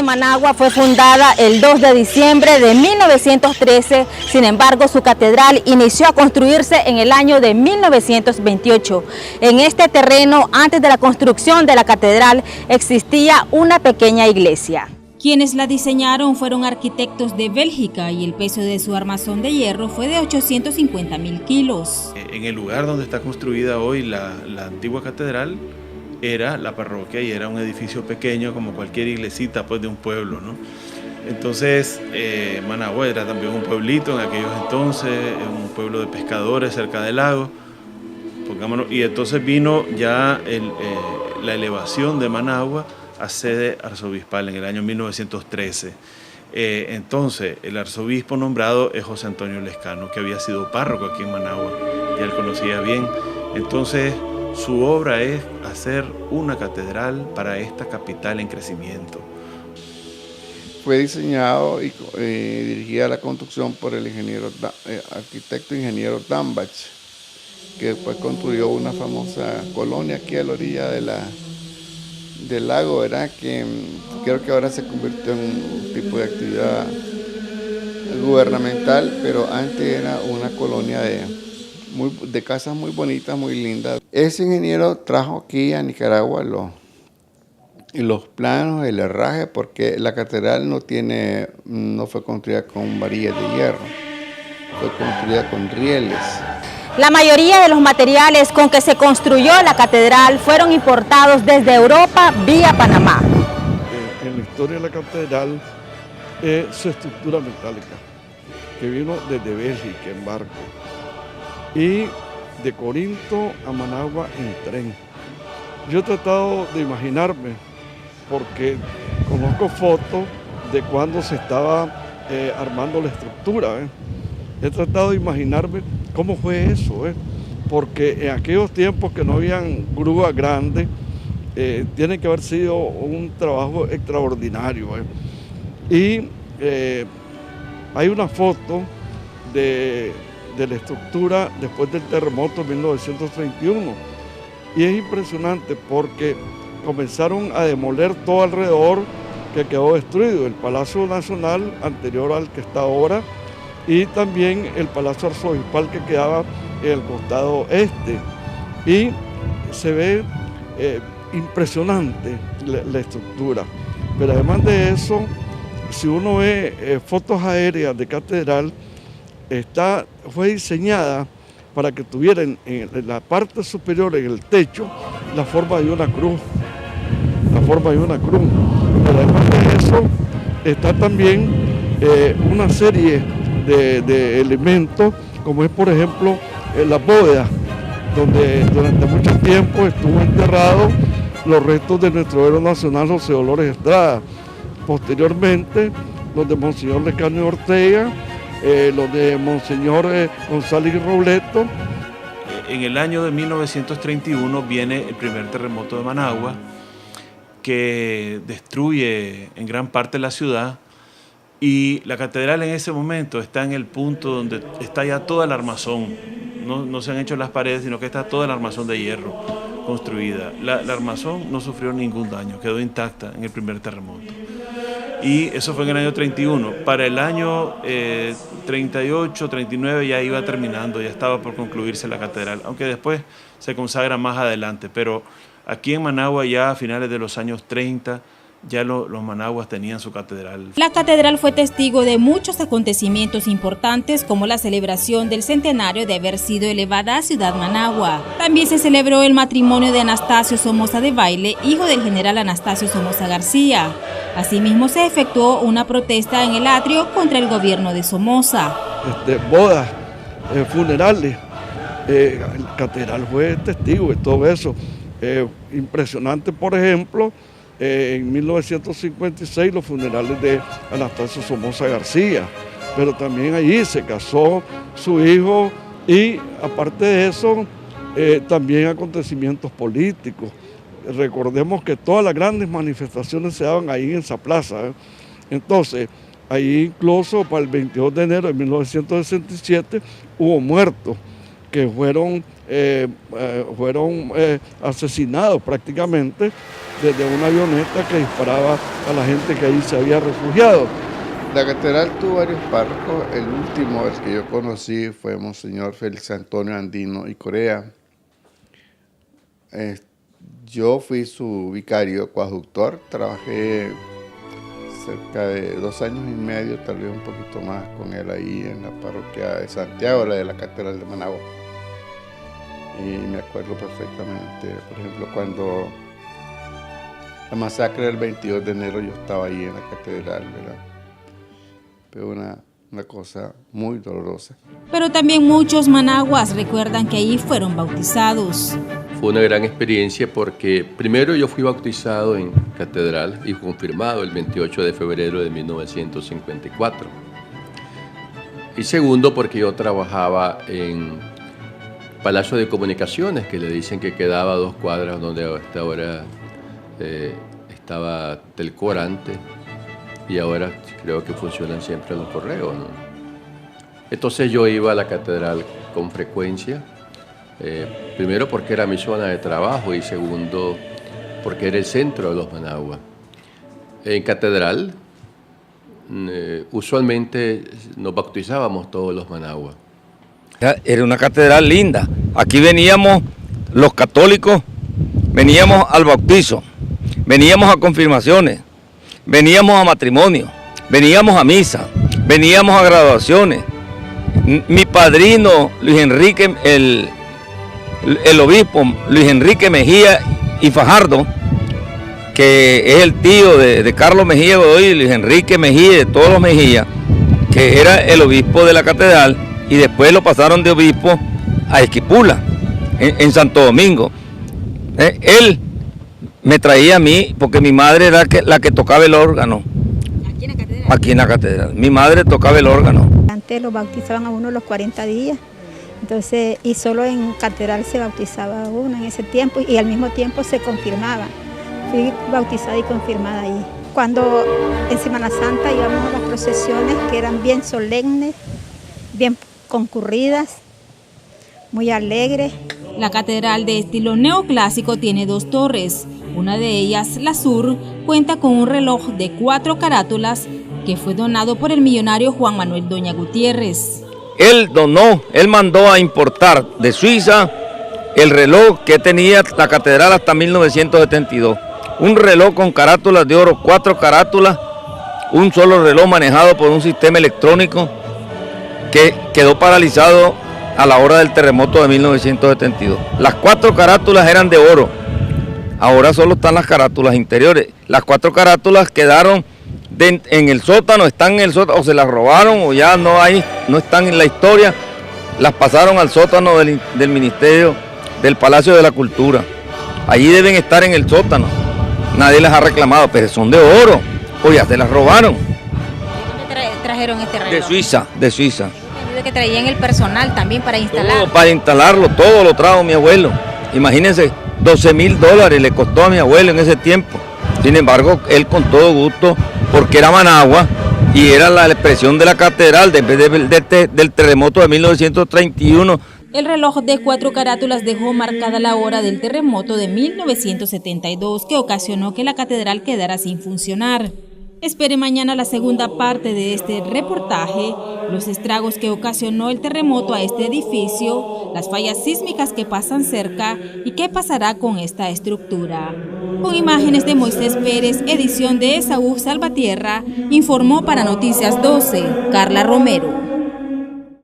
Managua fue fundada el 2 de diciembre de 1913, sin embargo su catedral inició a construirse en el año de 1928. En este terreno, antes de la construcción de la catedral, existía una pequeña iglesia. Quienes la diseñaron fueron arquitectos de Bélgica y el peso de su armazón de hierro fue de 850.000 kilos. En el lugar donde está construida hoy la antigua catedral era la parroquia y era un edificio pequeño como cualquier iglesita pues, de un pueblo, ¿no? Entonces Managua era también un pueblito en aquellos entonces, un pueblo de pescadores cerca del lago, y entonces vino ya la elevación de Managua a sede arzobispal en el año 1913. Entonces el arzobispo nombrado es José Antonio Lescano, que había sido párroco aquí en Managua, ya él conocía bien. Entonces su obra es hacer una catedral para esta capital en crecimiento. Fue diseñado y dirigida la construcción por el arquitecto ingeniero Dambach, que después construyó una famosa colonia aquí a la orilla del lago, ¿verdad? Que creo que ahora se convirtió en un tipo de actividad gubernamental, pero antes era una colonia de casas muy bonitas, muy lindas. Ese ingeniero trajo aquí a Nicaragua los planos, el herraje, porque la catedral no fue construida con varillas de hierro, fue construida con rieles. La mayoría de los materiales con que se construyó la catedral fueron importados desde Europa vía Panamá. En la historia de la catedral es su estructura metálica, que vino desde Bélgica en barco y de Corinto a Managua en tren. Yo he tratado de imaginarme, porque conozco fotos de cuando se estaba armando la estructura. He tratado de imaginarme cómo fue eso, porque en aquellos tiempos que no habían grúas grandes, tiene que haber sido un trabajo extraordinario. Y hay una foto de la estructura después del terremoto de 1931, y es impresionante porque comenzaron a demoler todo alrededor, que quedó destruido, el Palacio Nacional anterior al que está ahora, y también el Palacio Arzobispal que quedaba en el costado este. Y se ve impresionante la estructura. Pero además de eso, si uno ve fotos aéreas de catedral, fue diseñada para que tuviera en la parte superior, en el techo, la forma de una cruz. Pero además de eso, está también una serie de elementos, como es por ejemplo la bóveda, donde durante mucho tiempo estuvo enterrado los restos de nuestro héroe nacional José Dolores Estrada. Posteriormente, los de Monseñor Lescano y Ortega, los de Monseñor González y Robleto. En el año de 1931 viene el primer terremoto de Managua, que destruye en gran parte la ciudad, y la catedral en ese momento está en el punto donde está ya toda la armazón. No se han hecho las paredes, sino que está toda la armazón de hierro construida. La armazón no sufrió ningún daño, quedó intacta en el primer terremoto. Y eso fue en el año 31. Para el año 38, 39 ya iba terminando, ya estaba por concluirse la catedral, aunque después se consagra más adelante. Pero aquí en Managua ya a finales de los años 30, ya los managuas tenían su catedral. La catedral fue testigo de muchos acontecimientos importantes, como la celebración del centenario de haber sido elevada a Ciudad Managua. También se celebró el matrimonio de Anastasio Somoza de Baile, hijo del general Anastasio Somoza García. Asimismo se efectuó una protesta en el atrio contra el gobierno de Somoza. Bodas, funerales, la catedral fue testigo de todo eso. Impresionante, por ejemplo, en 1956 los funerales de Anastasio Somoza García, pero también allí se casó su hijo, y aparte de eso también acontecimientos políticos. Recordemos que todas las grandes manifestaciones se daban ahí en esa plaza. Entonces, ahí incluso para el 22 de enero de 1967 hubo muertos que fueron fueron asesinados prácticamente desde una avioneta que disparaba a la gente que ahí se había refugiado. La catedral tuvo varios párrocos. El último, el que yo conocí, fue Monseñor Félix Antonio Andino y Corea. Yo fui su vicario coadjutor, trabajé cerca de 2 años y medio, tal vez un poquito más con él ahí en la parroquia de Santiago, la de la Catedral de Managua. Y me acuerdo perfectamente, por ejemplo, cuando la masacre del 22 de enero yo estaba ahí en la catedral, ¿verdad? Pero una cosa muy dolorosa. Pero también muchos managuas recuerdan que ahí fueron bautizados. Fue una gran experiencia porque primero yo fui bautizado en catedral y confirmado el 28 de febrero de 1954. Y segundo porque yo trabajaba en Palacio de Comunicaciones, que le dicen que quedaba a 2 cuadras donde hasta ahora estaba Telcor antes, y ahora creo que funcionan siempre los correos, ¿no? Entonces yo iba a la catedral con frecuencia, primero porque era mi zona de trabajo y segundo porque era el centro de los Managuas. En catedral usualmente nos bautizábamos todos los Managuas. Era una catedral linda. Aquí veníamos los católicos, veníamos al bautizo, veníamos a confirmaciones, veníamos a matrimonio, veníamos a misa, veníamos a graduaciones. Mi padrino Luis Enrique, el obispo Luis Enrique Mejía y Fajardo, que es el tío de Carlos Mejía Godoy, Luis Enrique Mejía y de todos los Mejía, que era el obispo de la catedral, y después lo pasaron de obispo a Esquipula, en Santo Domingo. Él me traía a mí, porque mi madre era la que tocaba el órgano. ¿Aquí en la catedral? Aquí en la catedral. Mi madre tocaba el órgano. Antes lo bautizaban a uno los 40 días, entonces, y solo en catedral se bautizaba a uno en ese tiempo, y al mismo tiempo se confirmaba. Fui bautizada y confirmada ahí. Cuando en Semana Santa íbamos a las procesiones, que eran bien solemnes, bien concurridas, muy alegres. La catedral de estilo neoclásico tiene 2 torres. Una de ellas, la sur, cuenta con un reloj de 4 carátulas que fue donado por el millonario Juan Manuel Doña Gutiérrez. Él mandó a importar de Suiza el reloj que tenía la catedral hasta 1972. Un reloj con carátulas de oro, 4 carátulas, un solo reloj manejado por un sistema electrónico que quedó paralizado a la hora del terremoto de 1972. Las 4 carátulas eran de oro, ahora solo están las carátulas interiores. Las 4 carátulas quedaron en el sótano, están en el sótano, o se las robaron o ya no están en la historia, las pasaron al sótano del Ministerio del Palacio de la Cultura. Allí deben estar en el sótano, nadie las ha reclamado, pero son de oro, o ya se las robaron. ¿Dónde trajeron este reloj? De Suiza. Que traían el personal también para instalar. Todo para instalarlo, todo lo trajo mi abuelo. Imagínense, $12,000 le costó a mi abuelo en ese tiempo. Sin embargo, él con todo gusto, porque era Managua y era la expresión de la catedral después del terremoto de 1931. El reloj de 4 carátulas dejó marcada la hora del terremoto de 1972 que ocasionó que la catedral quedara sin funcionar. Espere mañana la segunda parte de este reportaje, los estragos que ocasionó el terremoto a este edificio, las fallas sísmicas que pasan cerca y qué pasará con esta estructura. Con imágenes de Moisés Pérez, edición de Esaú Salvatierra, informó para Noticias 12, Carla Romero.